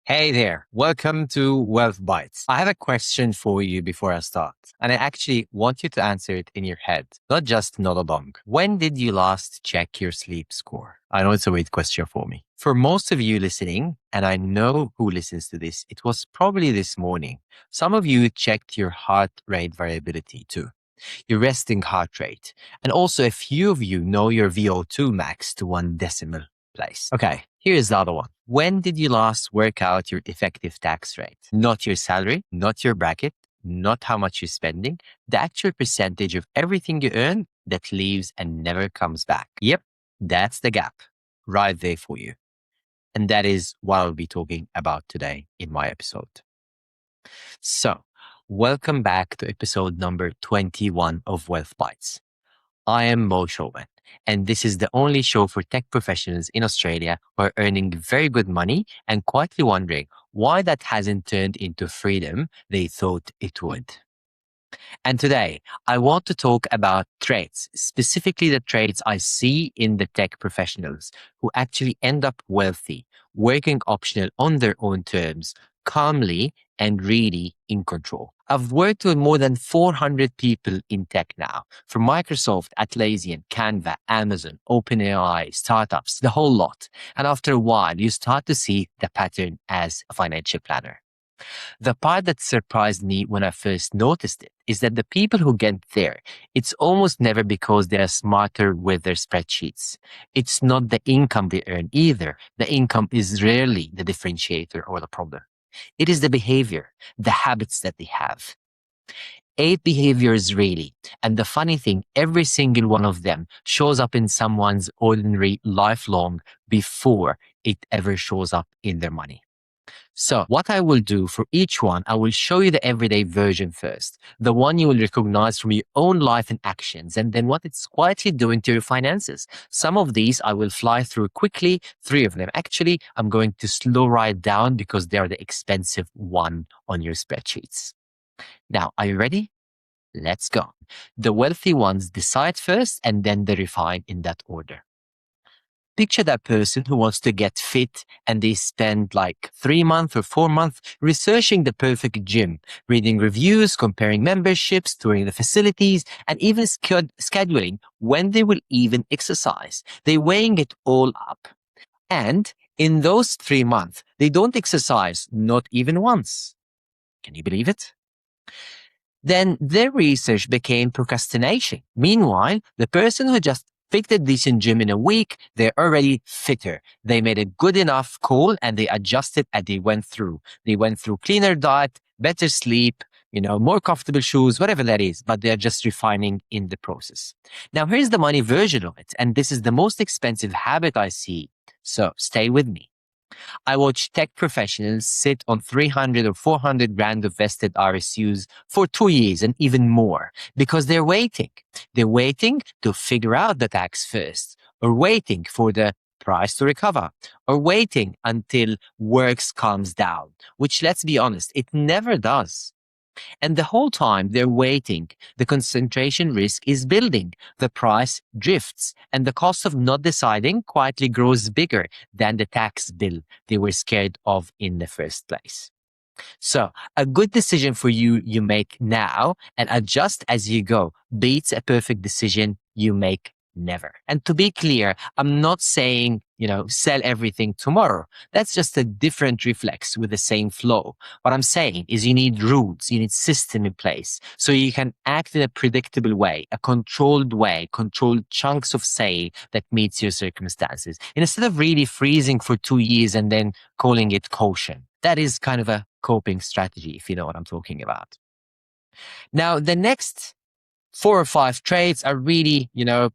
Hey there, welcome to Wealth Bites. I have a question for you before I start, and I actually want you to answer it in your head, not just nod along. When did you last check your sleep score? I know it's a weird question for me. For most of you listening, and I know who listens to this, it was probably this morning. Some of you checked your heart rate variability too, your resting heart rate, and also a few of you know your VO2 max to one decimal place. Okay, here's the other one. When did you last work out your effective tax rate? Not your salary, not your bracket, not how much you're spending, the actual percentage of everything you earn that leaves and never comes back. Yep, that's the gap right there for you. And that is what I'll be talking about today in my episode. So, welcome back to episode number 21 of Wealth Bites. I am Mo Showman, and this is the only show for tech professionals in Australia who are earning very good money and quietly wondering why that hasn't turned into freedom they thought it would. And today, I want to talk about traits, specifically the traits I see in the tech professionals who actually end up wealthy, working optional on their own terms, calmly and really in control. I've worked with more than 400 people in tech now, from Microsoft, Atlassian, Canva, Amazon, OpenAI, startups, the whole lot. And after a while, you start to see the pattern as a financial planner. The part that surprised me when I first noticed it is that the people who get there, it's almost never because they are smarter with their spreadsheets. It's not the income they earn either. The income is rarely the differentiator or the problem. It is the behavior, the habits that they have. 8 behaviors really. And the funny thing, every single one of them shows up in someone's ordinary lifelong before it ever shows up in their money. So what I will do for each one, I will show you the everyday version first, the one you will recognize from your own life and actions, and then what it's quietly doing to your finances. Some of these I will fly through quickly, 3 of them. Actually, I'm going to slow right down because they are the expensive one on your spreadsheets. Now, are you ready? Let's go. The wealthy ones decide first and then they refine in that order. Picture that person who wants to get fit and they spend like 3 months or 4 months researching the perfect gym, reading reviews, comparing memberships, touring the facilities, and even scheduling when they will even exercise. They're weighing it all up. And in those 3 months, they don't exercise, not even once. Can you believe it? Then their research became procrastination. Meanwhile, the person who just picked a decent gym in a week, they're already fitter. They made a good enough call and they adjusted as they went through. They went through cleaner diet, better sleep, more comfortable shoes, whatever that is, but they're just refining in the process. Now, here's the money version of it. And this is the most expensive habit I see. So stay with me. I watch tech professionals sit on 300 or 400 grand of vested RSUs for 2 years and even more because they're waiting. They're waiting to figure out the tax first, or waiting for the price to recover, or waiting until works calms down, which, let's be honest, it never does. And the whole time they're waiting, the concentration risk is building, the price drifts, and the cost of not deciding quietly grows bigger than the tax bill they were scared of in the first place. So a good decision for you make now and adjust as you go beats a perfect decision you make never. And to be clear, I'm not saying, sell everything tomorrow. That's just a different reflex with the same flow. What I'm saying is you need rules, you need system in place so you can act in a predictable way, a controlled way, controlled chunks of sale that meets your circumstances. And instead of really freezing for 2 years and then calling it caution. That is kind of a coping strategy, if you know what I'm talking about. Now, the next 4 or 5 traits are really,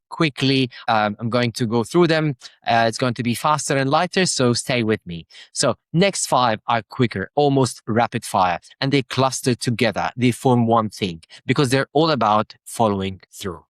quickly, I'm going to go through them. It's going to be faster and lighter, so stay with me. So next 5 are quicker, almost rapid fire, and they cluster together. They form one thing because they're all about following through.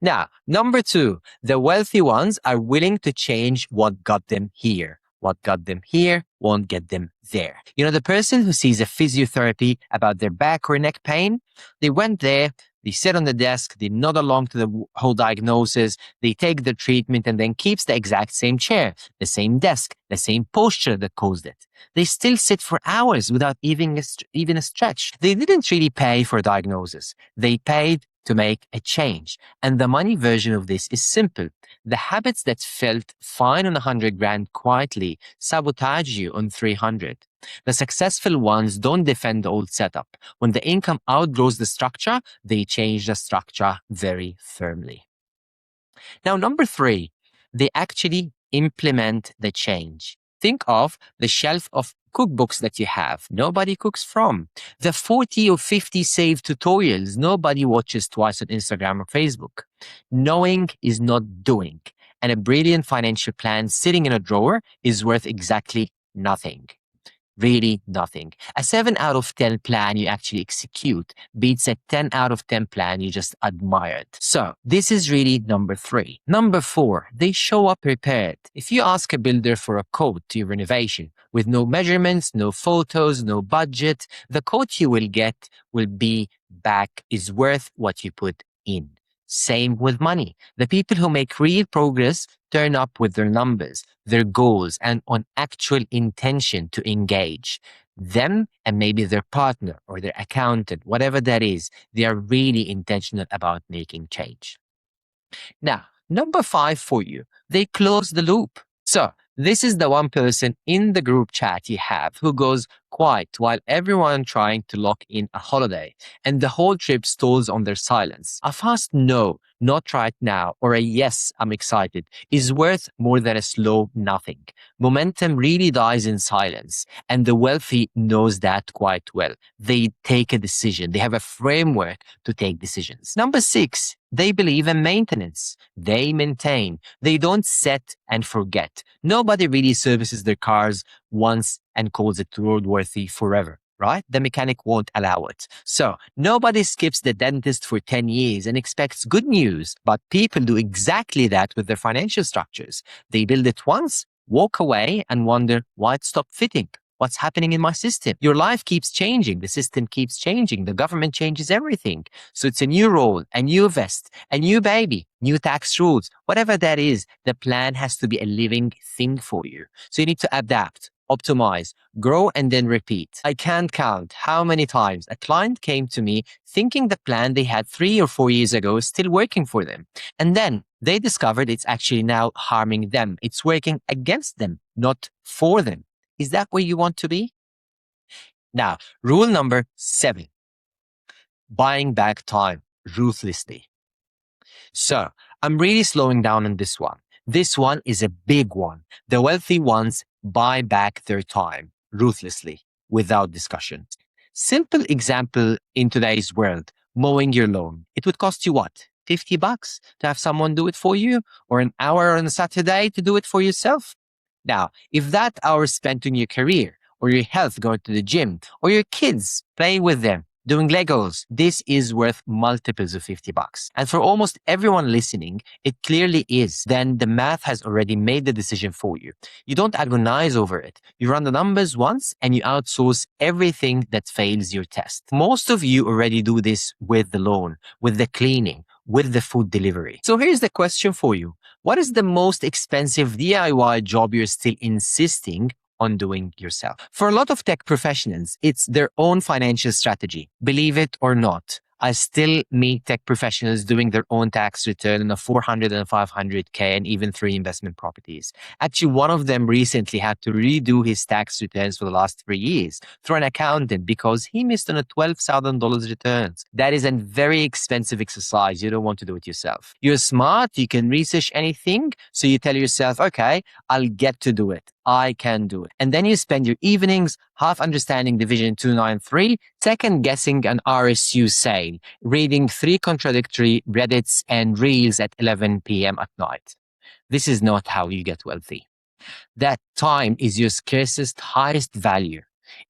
Now, number 2, the wealthy ones are willing to change what got them here. What got them here won't get them there. The person who sees a physiotherapy about their back or neck pain, they went there, They sit on the desk, they nod along to the whole diagnosis, they take the treatment and then keeps the exact same chair, the same desk, the same posture that caused it. They still sit for hours without even a stretch. They didn't really pay for a diagnosis. They paid to make a change. And the money version of this is simple. The habits that felt fine on 100 grand quietly sabotage you on 300. The successful ones don't defend the old setup. When the income outgrows the structure, they change the structure very firmly. Now, number 3, they actually implement the change. Think of the shelf of cookbooks that you have. Nobody cooks from. The 40 or 50 saved tutorials nobody watches twice on Instagram or Facebook. Knowing is not doing. And a brilliant financial plan sitting in a drawer is worth exactly nothing. Really nothing. A 7 out of 10 plan you actually execute beats a 10 out of 10 plan you just admired. So this is really number 3. Number 4, they show up prepared. If you ask a builder for a quote to your renovation with no measurements, no photos, no budget, the quote you will get will be back is worth what you put in. Same with money. The people who make real progress turn up with their numbers, their goals, and on actual intention to engage. Them and maybe their partner or their accountant, whatever that is, they are really intentional about making change. Now, number 5 for you, they close the loop. So this is the one person in the group chat you have who goes quiet while everyone trying to lock in a holiday and the whole trip stalls on their silence. A fast no, not right now, or a yes, I'm excited is worth more than a slow nothing. Momentum really dies in silence, and the wealthy knows that quite well. They take a decision. They have a framework to take decisions. Number 6, they believe in maintenance. They maintain. They don't set and forget. Nobody really services their cars once and calls it roadworthy forever, right? The mechanic won't allow it. So nobody skips the dentist for 10 years and expects good news, but people do exactly that with their financial structures. They build it once, walk away and wonder why it stopped fitting. What's happening in my system? Your life keeps changing. The system keeps changing. The government changes everything. So it's a new role, a new vest, a new baby, new tax rules, whatever that is, the plan has to be a living thing for you. So you need to adapt, optimize, grow, and then repeat. I can't count how many times a client came to me thinking the plan they had 3 or 4 years ago is still working for them. And then they discovered it's actually now harming them. It's working against them, not for them. Is that where you want to be? Now, rule number 7, buying back time ruthlessly. So I'm really slowing down on this one. This one is a big one. The wealthy ones buy back their time ruthlessly without discussion. Simple example in today's world, mowing your lawn. It would cost you what? $50 to have someone do it for you, or an hour on a Saturday to do it for yourself? Now, if that hour spent on your career or your health, going to the gym, or your kids, playing with them, doing Legos, this is worth multiples of $50. And for almost everyone listening, it clearly is. Then the math has already made the decision for you. You don't agonize over it. You run the numbers once and you outsource everything that fails your test. Most of you already do this with the loan, with the cleaning, with the food delivery. So here's the question for you. What is the most expensive DIY job you're still insisting on doing yourself? For a lot of tech professionals, it's their own financial strategy. Believe it or not, I still meet tech professionals doing their own tax return on a 400 and 500K and even 3 investment properties. Actually, one of them recently had to redo his tax returns for the last 3 years through an accountant because he missed on a $12,000 returns. That is a very expensive exercise. You don't want to do it yourself. You're smart. You can research anything. So you tell yourself, okay, I'll get to do it. I can do it. And then you spend your evenings half understanding Division 293, second guessing an RSU sale, reading 3 contradictory Reddits and Reels at 11 p.m. at night. This is not how you get wealthy. That time is your scarcest, highest value.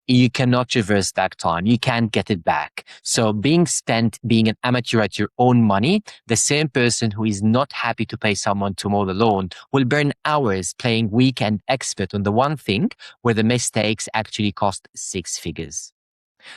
You cannot reverse back time. You can't get it back. So being an amateur at your own money, the same person who is not happy to pay someone to mow the lawn will burn hours playing weekend expert on the one thing where the mistakes actually cost 6 figures.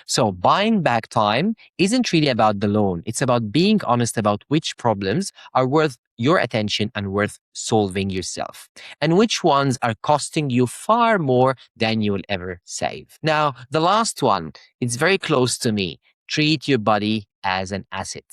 So buying back time isn't really about the loan. It's about being honest about which problems are worth your attention and worth solving yourself, and which ones are costing you far more than you'll ever save. Now, the last one, it's very close to me. Treat your body as an asset.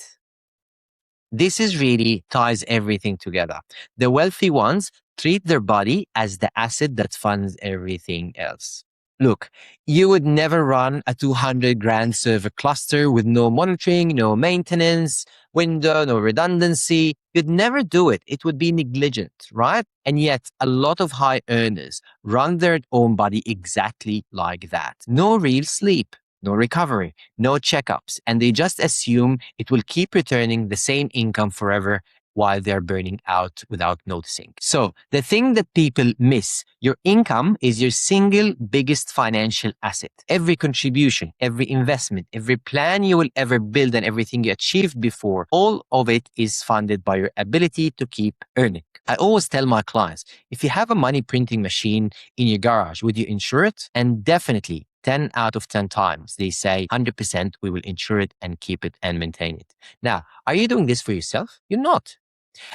This is really ties everything together. The wealthy ones treat their body as the asset that funds everything else. Look, you would never run a 200 grand server cluster with no monitoring, no maintenance, window, no redundancy. You'd never do it. It would be negligent, right? And yet, a lot of high earners run their own body exactly like that. No real sleep, no recovery, no checkups, and they just assume it will keep returning the same income forever while they're burning out without noticing. So the thing that people miss, your income is your single biggest financial asset. Every contribution, every investment, every plan you will ever build and everything you achieved before, all of it is funded by your ability to keep earning. I always tell my clients, if you have a money printing machine in your garage, would you insure it? And definitely 10 out of 10 times, they say 100% we will insure it and keep it and maintain it. Now, are you doing this for yourself? You're not.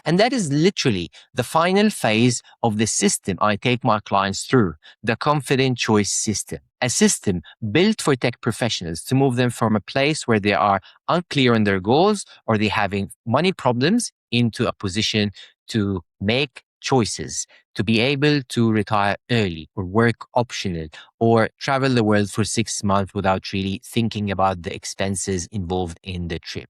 And that is literally the final phase of the system I take my clients through, the confident choice system. A system built for tech professionals to move them from a place where they are unclear on their goals or they're having money problems into a position to make choices, to be able to retire early or work optional or travel the world for 6 months without really thinking about the expenses involved in the trip.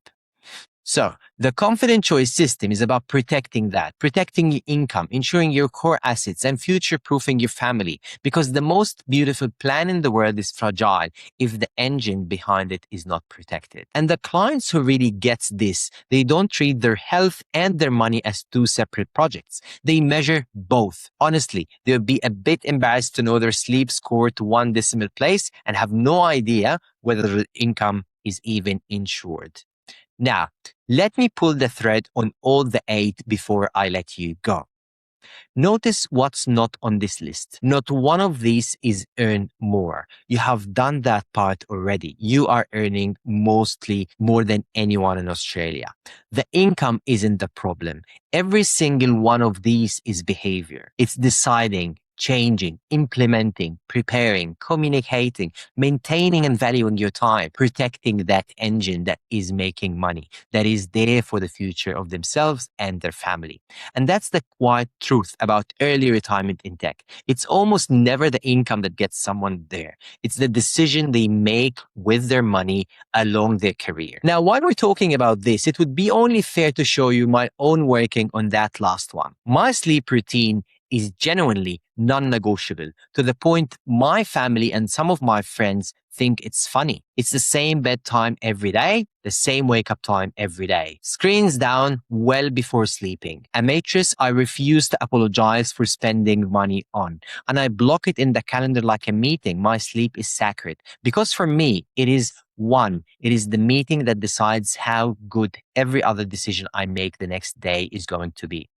So the confident choice system is about protecting that, protecting your income, ensuring your core assets and future proofing your family, because the most beautiful plan in the world is fragile if the engine behind it is not protected. And the clients who really gets this, they don't treat their health and their money as two separate projects. They measure both. Honestly, they would be a bit embarrassed to know their sleep score to one decimal place and have no idea whether the income is even insured. Now, let me pull the thread on all the 8 before I let you go. Notice what's not on this list. Not one of these is earn more. You have done that part already. You are earning mostly more than anyone in Australia. The income isn't the problem. Every single one of these is behavior. It's deciding, changing, implementing, preparing, communicating, maintaining and valuing your time, protecting that engine that is making money, that is there for the future of themselves and their family. And that's the quiet truth about early retirement in tech. It's almost never the income that gets someone there. It's the decision they make with their money along their career. Now, while we're talking about this, it would be only fair to show you my own working on that last one. My sleep routine is genuinely non-negotiable to the point my family and some of my friends think it's funny. It's the same bedtime every day, the same wake up time every day. Screens down well before sleeping. A mattress I refuse to apologize for spending money on. And I block it in the calendar like a meeting. My sleep is sacred. Because for me, it is the meeting that decides how good every other decision I make the next day is going to be.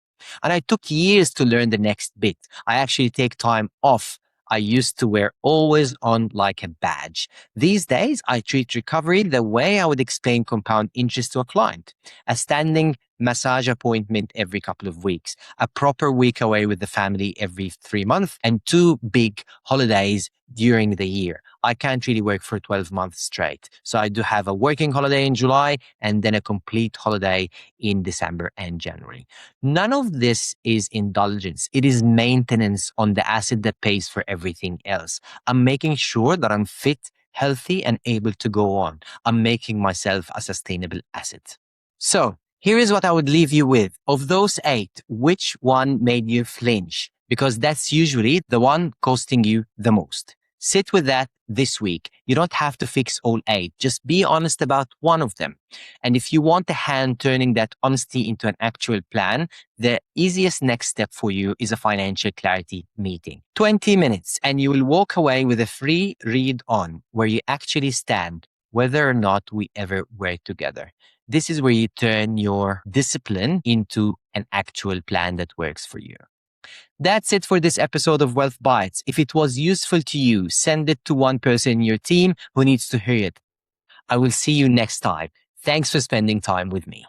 And I took years to learn the next bit. I actually take time off. I used to wear always on like a badge. These days, I treat recovery the way I would explain compound interest to a client. A standing massage appointment every couple of weeks, a proper week away with the family every 3 months, and 2 big holidays during the year. I can't really work for 12 months straight. So I do have a working holiday in July and then a complete holiday in December and January. None of this is indulgence. It is maintenance on the asset that pays for everything else. I'm making sure that I'm fit, healthy, and able to go on. I'm making myself a sustainable asset. So here is what I would leave you with. Of those 8, which one made you flinch? Because that's usually the one costing you the most. Sit with that this week. You don't have to fix all 8. Just be honest about one of them. And if you want a hand turning that honesty into an actual plan, the easiest next step for you is a financial clarity meeting. 20 minutes and you will walk away with a free read on where you actually stand, whether or not we ever work together. This is where you turn your discipline into an actual plan that works for you. That's it for this episode of Wealth Bites. If it was useful to you, send it to one person in your team who needs to hear it. I will see you next time. Thanks for spending time with me.